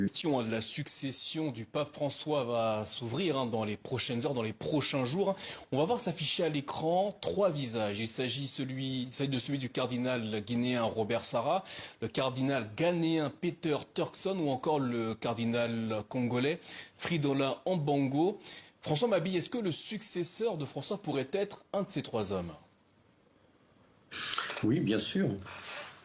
De la succession du pape François va s'ouvrir dans les prochaines heures, dans les prochains jours. On va voir s'afficher à l'écran trois visages. Il s'agit de celui du cardinal guinéen Robert Sarah, le cardinal ghanéen Peter Turkson ou encore le cardinal congolais Fridolin Ambongo. François Mabille, est-ce que le successeur de François pourrait être un de ces trois hommes? Oui, bien sûr.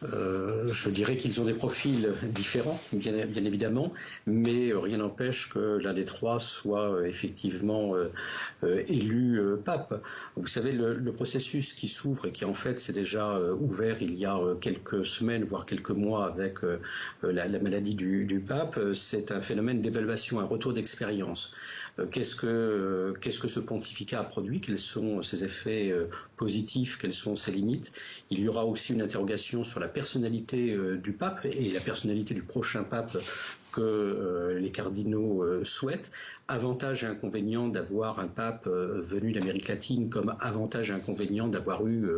Je dirais qu'ils ont des profils différents, bien évidemment, mais rien n'empêche que l'un des trois soit effectivement élu pape. Vous savez, le processus qui s'ouvre et qui en fait s'est déjà ouvert il y a quelques semaines, voire quelques mois avec la maladie du pape, c'est un phénomène d'évaluation, un retour d'expérience. Qu'est-ce que ce pontificat a produit? Quels sont ses effets positifs? Quelles sont ses limites? Il y aura aussi une interrogation sur la personnalité du pape et la personnalité du prochain pape que les cardinaux souhaitent. Avantage et inconvénient d'avoir un pape venu d'Amérique latine, comme avantage et inconvénient d'avoir eu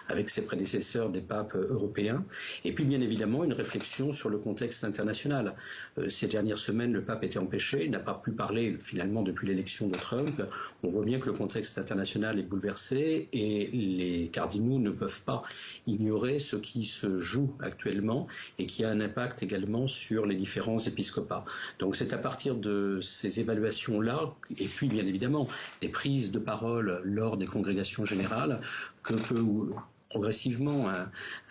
avec ses prédécesseurs des papes européens. Et puis bien évidemment une réflexion sur le contexte international. Ces dernières semaines, le pape était empêché, il n'a pas pu parler finalement depuis l'élection de Trump. On voit bien que le contexte international est bouleversé et les cardinaux ne peuvent pas ignorer ce qui se joue actuellement et qui a un impact également sur les différents épiscopats. Donc c'est à partir de ces évaluations-là, et puis bien évidemment des prises de parole lors des congrégations générales, que peut progressivement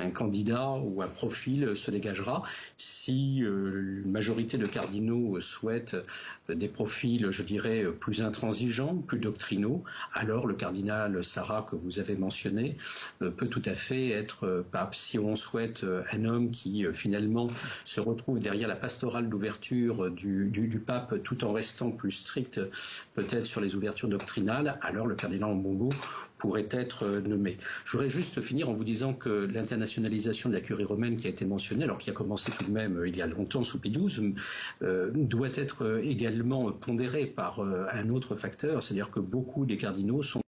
un candidat ou un profil se dégagera. Si une majorité de cardinaux souhaitent des profils, je dirais, plus intransigeants, plus doctrinaux, alors le cardinal Sarah que vous avez mentionné peut tout à fait être pape. Si on souhaite un homme qui finalement se retrouve derrière la pastorale d'ouverture du pape tout en restant plus strict peut-être sur les ouvertures doctrinales, alors le cardinal Ambongo pourrait être nommé. Je voudrais juste finir en vous disant que l'internationalisation de la curie romaine qui a été mentionnée, alors qui a commencé tout de même il y a longtemps sous Pie XII, doit être également pondérée par un autre facteur, c'est-à-dire que beaucoup des cardinaux sont